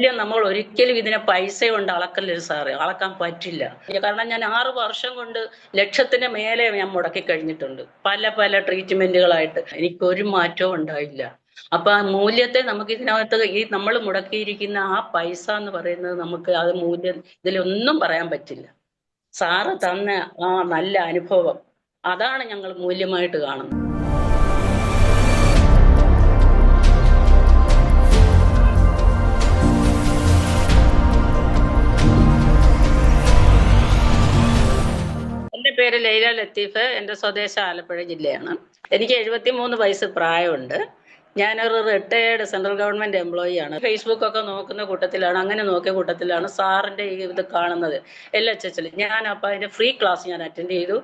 നമ്മൾ ഒരിക്കലും ഇതിനെ പൈസ കൊണ്ട് അളക്കല്ലേ സാറേ, അളക്കാൻ പറ്റില്ല. കാരണം ഞാൻ 6 വർഷം കൊണ്ട് ലക്ഷത്തിന് മേലെ ഞാൻ മുടക്കി കഴിഞ്ഞിട്ടുണ്ട് പല പല ട്രീറ്റ്മെന്റുകളായിട്ട്. എനിക്കൊരു മാറ്റവും ഉണ്ടായില്ല. അപ്പൊ ആ മൂല്യത്തെ നമുക്ക് ഇതിനകത്ത് ഈ നമ്മൾ മുടക്കിയിരിക്കുന്ന ആ പൈസ എന്ന് പറയുന്നത് നമുക്ക് അത് മൂല്യം ഇതിലൊന്നും പറയാൻ പറ്റില്ല. സാറ് തന്ന ആ നല്ല അനുഭവം അതാണ് ഞങ്ങൾ മൂല്യമായിട്ട് കാണുന്നത്. എൻ്റെ പേര് ലൈല ലത്തീഫ്. എൻ്റെ സ്വദേശം ആലപ്പുഴ ജില്ലയാണ്. എനിക്ക് 73 വയസ്സ് പ്രായമുണ്ട്. ഞാനൊരു റിട്ടയേർഡ് സെൻട്രൽ ഗവൺമെന്റ് എംപ്ലോയി ആണ്. ഫേസ്ബുക്ക് ഒക്കെ നോക്കുന്ന കൂട്ടത്തിലാണ്, അങ്ങനെ നോക്കിയ കൂട്ടത്തിലാണ് സാറിന്റെ ഈ ഇത് കാണുന്നത്. LHS ഞാൻ അപ്പോൾ അതിന്റെ ഫ്രീ ക്ലാസ് ഞാൻ അറ്റൻഡ് ചെയ്തു.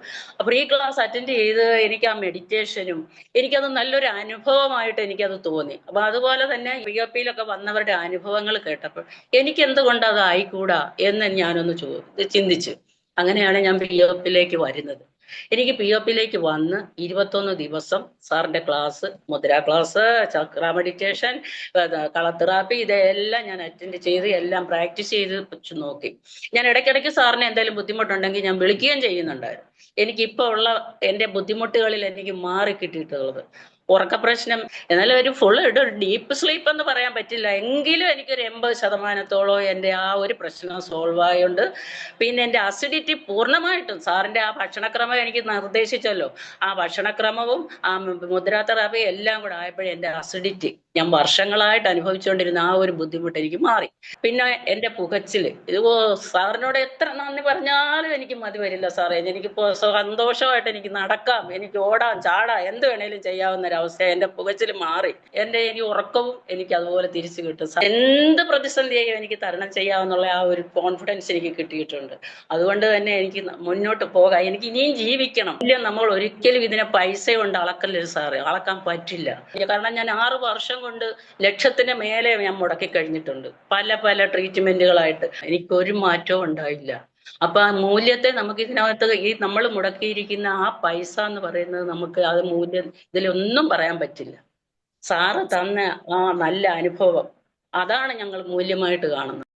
ഫ്രീ ക്ലാസ് അറ്റൻഡ് ചെയ്ത് എനിക്ക് ആ മെഡിറ്റേഷനും എനിക്കത് നല്ലൊരു അനുഭവമായിട്ട് എനിക്കത് തോന്നി. അപ്പൊ അതുപോലെ തന്നെ POPയിലൊക്കെ വന്നവരുടെ അനുഭവങ്ങൾ കേട്ടപ്പോൾ എനിക്ക് എന്തുകൊണ്ട് അത് ആയിക്കൂടാ എന്ന് ഞാനൊന്ന് ചിന്തിച്ചു. അങ്ങനെയാണ് ഞാൻ POPയിലേക്ക് വരുന്നത്. എനിക്ക് POPയിലേക്ക് വന്ന് 21 ദിവസം സാറിന്റെ ക്ലാസ്, മുദ്ര ക്ലാസ്, ചക്ര മെഡിറ്റേഷൻ, കളർ തെറാപ്പി, ഇതെല്ലാം ഞാൻ അറ്റൻഡ് ചെയ്ത് എല്ലാം പ്രാക്ടീസ് ചെയ്ത് വെച്ച് നോക്കി. ഞാൻ ഇടയ്ക്കിടയ്ക്ക് സാറിന് എന്തെങ്കിലും ബുദ്ധിമുട്ടുണ്ടെങ്കിൽ ഞാൻ വിളിക്കുകയും ചെയ്യുന്നുണ്ടായിരുന്നു. എനിക്കിപ്പോൾ ഉള്ള എൻ്റെ ബുദ്ധിമുട്ടുകളിൽ എനിക്ക് മാറി കിട്ടിയിട്ടുള്ളത് ഉറക്ക പ്രശ്നം. എന്നാലും ഒരു ഡീപ്പ് സ്ലീപ്പ് എന്ന് പറയാൻ പറ്റില്ല, എങ്കിലും എനിക്കൊരു 80% എൻ്റെ ആ ഒരു പ്രശ്നം സോൾവ് ആയുണ്ട്. പിന്നെ എൻ്റെ അസിഡിറ്റി പൂർണ്ണമായിട്ടും സാറിൻ്റെ ആ ഭക്ഷണക്രമം എനിക്ക് നിർദ്ദേശിച്ചല്ലോ, ആ ഭക്ഷണക്രമവും ആ മുദ്രാ തെറാപ്പി എല്ലാം കൂടെ ആയപ്പോഴേ എൻ്റെ അസിഡിറ്റി, ഞാൻ വർഷങ്ങളായിട്ട് അനുഭവിച്ചുകൊണ്ടിരുന്ന ആ ഒരു ബുദ്ധിമുട്ട് എനിക്ക് മാറി. പിന്നെ എൻ്റെ പുകച്ചില്, ഇത് സാറിനോട് എത്ര നന്ദി പറഞ്ഞാലും എനിക്ക് മതി വരില്ല സാറേ. എനിക്കിപ്പോൾ സന്തോഷമായിട്ട് എനിക്ക് നടക്കാം, എനിക്ക് ഓടാം, ചാടാം, എന്ത് വേണേലും ചെയ്യാവുന്ന ഒരവസ്ഥ. എൻ്റെ പുകച്ചിൽ മാറി. എനിക്ക് ഉറക്കവും എനിക്ക് അതുപോലെ തിരിച്ചു കിട്ടും. എന്ത് പ്രതിസന്ധിയെയും എനിക്ക് തരണം ചെയ്യാവുന്നുള്ള ആ ഒരു കോൺഫിഡൻസ് എനിക്ക് കിട്ടിയിട്ടുണ്ട്. അതുകൊണ്ട് തന്നെ എനിക്ക് മുന്നോട്ട് പോകാം, എനിക്ക് ഇനിയും ജീവിക്കണം. നമ്മൾ ഒരിക്കലും ഇതിനെ പൈസ കൊണ്ട് അളക്കല്ലേ സാറേ, അളക്കാൻ പറ്റില്ല. കാരണം ഞാൻ 6 വർഷം കൊണ്ട് ലക്ഷത്തിന് മേലെ ഞാൻ മുടക്കി കഴിഞ്ഞിട്ടുണ്ട് പല പല ട്രീറ്റ്മെന്റുകളായിട്ട്. എനിക്കൊരു മാറ്റവും ഉണ്ടായില്ല. അപ്പൊ ആ മൂല്യത്തെ നമുക്ക് ഇതിനകത്ത് ഈ നമ്മൾ മുടക്കിയിരിക്കുന്ന ആ പൈസ എന്ന് പറയുന്നത് നമുക്ക് അത് മൂല്യം ഇതിലൊന്നും പറയാൻ പറ്റില്ല. സാറ് തന്ന ആ നല്ല അനുഭവം അതാണ് ഞങ്ങൾ മൂല്യമായിട്ട് കാണുന്നത്.